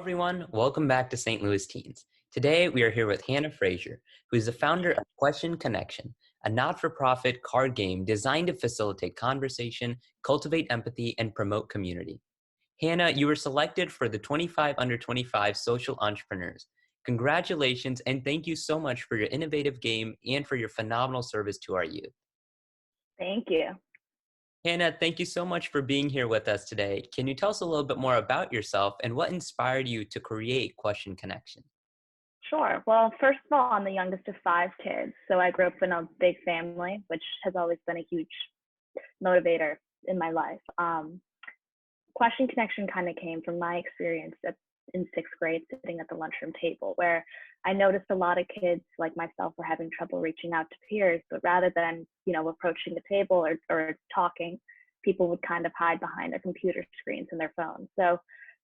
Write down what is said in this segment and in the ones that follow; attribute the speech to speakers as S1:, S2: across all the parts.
S1: everyone. Welcome back to St. Louis Teens. Today, we are here with Hannah Frazer, who is the founder of Question Connection, a not-for-profit card game designed to facilitate conversation, cultivate empathy, and promote community. Hannah, you were selected for the 25 under 25 Social Entrepreneurs. Congratulations, and thank you so much for your innovative game and for your phenomenal service to our youth.
S2: Thank you.
S1: Hannah, thank you so much for being here with us today. Can you tell us a little bit more about yourself and what inspired you to create Question Connection?
S2: Sure. Well, first of all, I'm the youngest of five kids. So I grew up in a big family, which has always been a huge motivator in my life. Question Connection kind of came from my experience in sixth grade sitting at the lunchroom table, where I noticed a lot of kids like myself were having trouble reaching out to peers, but rather than, approaching the table or talking, people would kind of hide behind their computer screens and their phones. So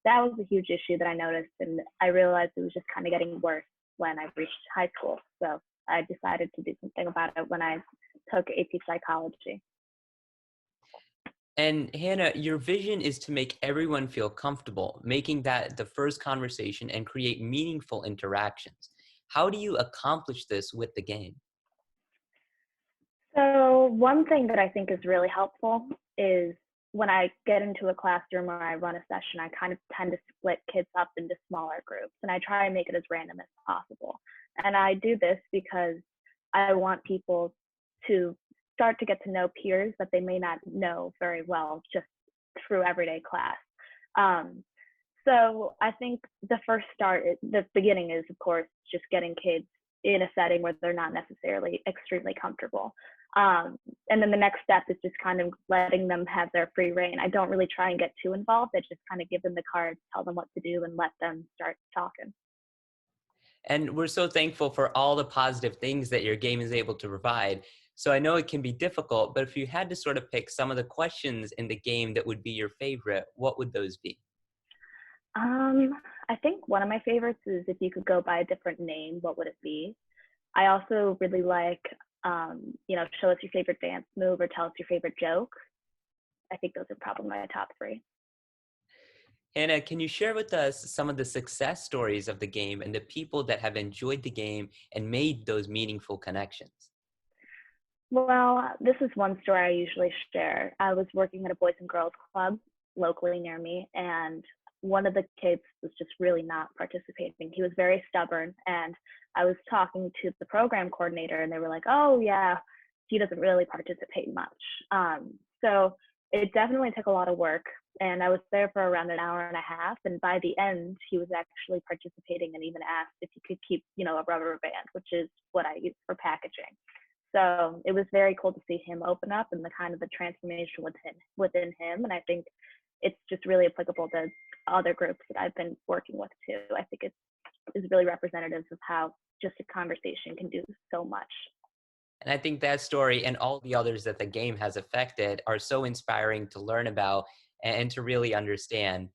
S2: that was a huge issue that I noticed, and I realized it was just kind of getting worse when I reached high school. So I decided to do something about it when I took AP psychology.
S1: And Hannah, your vision is to make everyone feel comfortable, making that the first conversation and create meaningful interactions. How do you accomplish this with the game?
S2: So one thing that I think is really helpful is when I get into a classroom or I run a session, I kind of tend to split kids up into smaller groups, and I try and make it as random as possible. And I do this because I want people to start to get to know peers that they may not know very well just through everyday class. Um, so I think the beginning is, of course, just getting kids in a setting where they're not necessarily extremely comfortable. And then the next step is just kind of letting them have their free reign. I don't really try and get too involved. I just kind of give them the cards, tell them what to do, and let them start talking.
S1: And we're so thankful for all the positive things that your game is able to provide. So I know it can be difficult, but if you had to sort of pick some of the questions in the game that would be your favorite, what would those be?
S2: I think one of my favorites is if you could go by a different name, what would it be? I also really like, show us your favorite dance move or tell us your favorite joke. I think those are probably my top three.
S1: Hannah, can you share with us some of the success stories of the game and the people that have enjoyed the game and made those meaningful connections?
S2: Well, this is one story I usually share. I was working at a Boys and Girls Club locally near me, and one of the kids was just really not participating. He was very stubborn, and I was talking to the program coordinator, and they were like, "Oh yeah, he doesn't really participate much." So it definitely took a lot of work, and I was there for around an hour and a half. And by the end, he was actually participating and even asked if he could keep, a rubber band, which is what I use for packaging. So it was very cool to see him open up and the kind of the transformation within him. And I think it's just really applicable to other groups that I've been working with too. I think it's is really representative of how just a conversation can do so much.
S1: And I think that story and all the others that the game has affected are so inspiring to learn about and to really understand.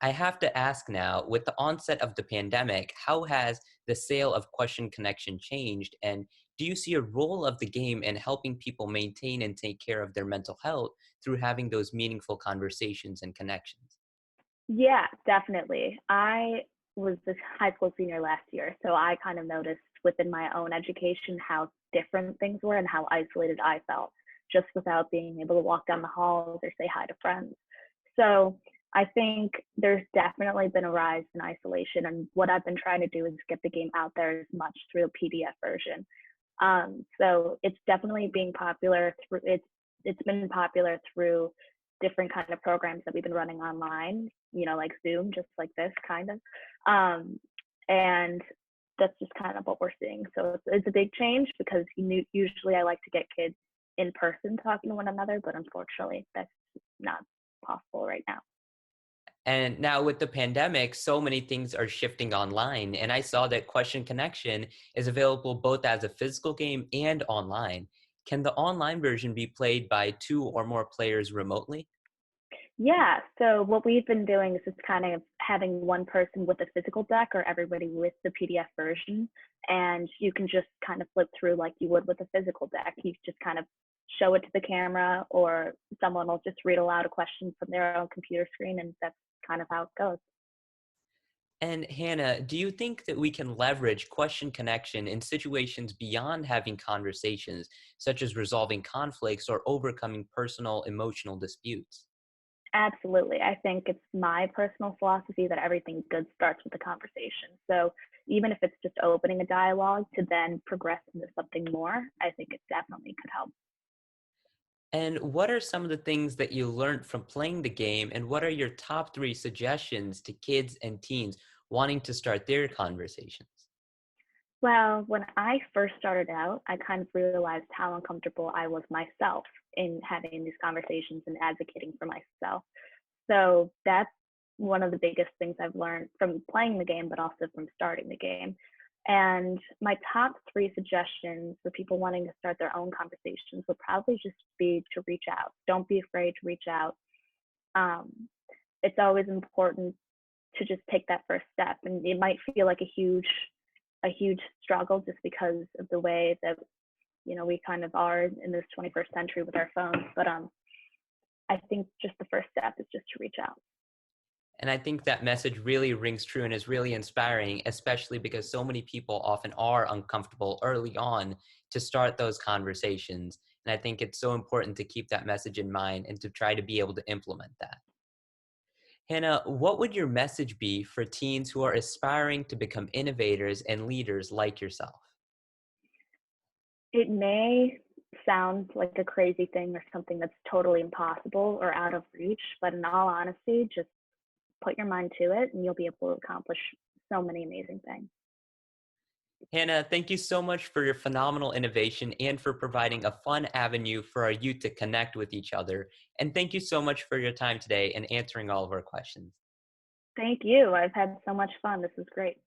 S1: I have to ask now, with the onset of the pandemic, how has the sale of Question Connection changed? And do you see a role of the game in helping people maintain and take care of their mental health through having those meaningful conversations and connections?
S2: Yeah, definitely. I was this high school senior last year, so I kind of noticed within my own education how different things were and how isolated I felt just without being able to walk down the halls or say hi to friends. So I think there's definitely been a rise in isolation, and what I've been trying to do is get the game out there as much through a PDF version. So it's definitely being popular through it's been popular through different kind of programs that we've been running online, like Zoom, just like this kind of. And that's just kind of what we're seeing. So it's a big change because usually I like to get kids in person talking to one another, but unfortunately that's not possible right now.
S1: And now with the pandemic, so many things are shifting online. And I saw that Question Connection is available both as a physical game and online. Can the online version be played by two or more players remotely?
S2: Yeah, so what we've been doing is just kind of having one person with a physical deck or everybody with the PDF version. And you can just kind of flip through like you would with a physical deck. You just kind of show it to the camera, or someone will just read aloud a question from their own computer screen, and that's kind of how it goes.
S1: And Hannah, do you think that we can leverage question connection in situations beyond having conversations, such as resolving conflicts or overcoming personal emotional disputes?
S2: Absolutely. I think it's my personal philosophy that everything good starts with a conversation. So even if it's just opening a dialogue to then progress into something more, I think it definitely could help.
S1: And what are some of the things that you learned from playing the game, and what are your top three suggestions to kids and teens wanting to start their conversations?
S2: Well, when I first started out, I kind of realized how uncomfortable I was myself in having these conversations and advocating for myself. So that's one of the biggest things I've learned from playing the game, but also from starting the game. And my top three suggestions for people wanting to start their own conversations would probably just be to reach out. Don't be afraid to reach out. Um, it's always important to just take that first step, and it might feel like a huge struggle just because of the way that we kind of are in this 21st century with our phones. But I think just the first step is just to reach out.
S1: And I think that message really rings true and is really inspiring, especially because so many people often are uncomfortable early on to start those conversations. And I think it's so important to keep that message in mind and to try to be able to implement that. Hannah, what would your message be for teens who are aspiring to become innovators and leaders like yourself?
S2: It may sound like a crazy thing or something that's totally impossible or out of reach, but in all honesty, just put your mind to it and you'll be able to accomplish so many amazing things.
S1: Hannah, thank you so much for your phenomenal innovation and for providing a fun avenue for our youth to connect with each other. And thank you so much for your time today and answering all of our questions.
S2: Thank you. I've had so much fun. This is great.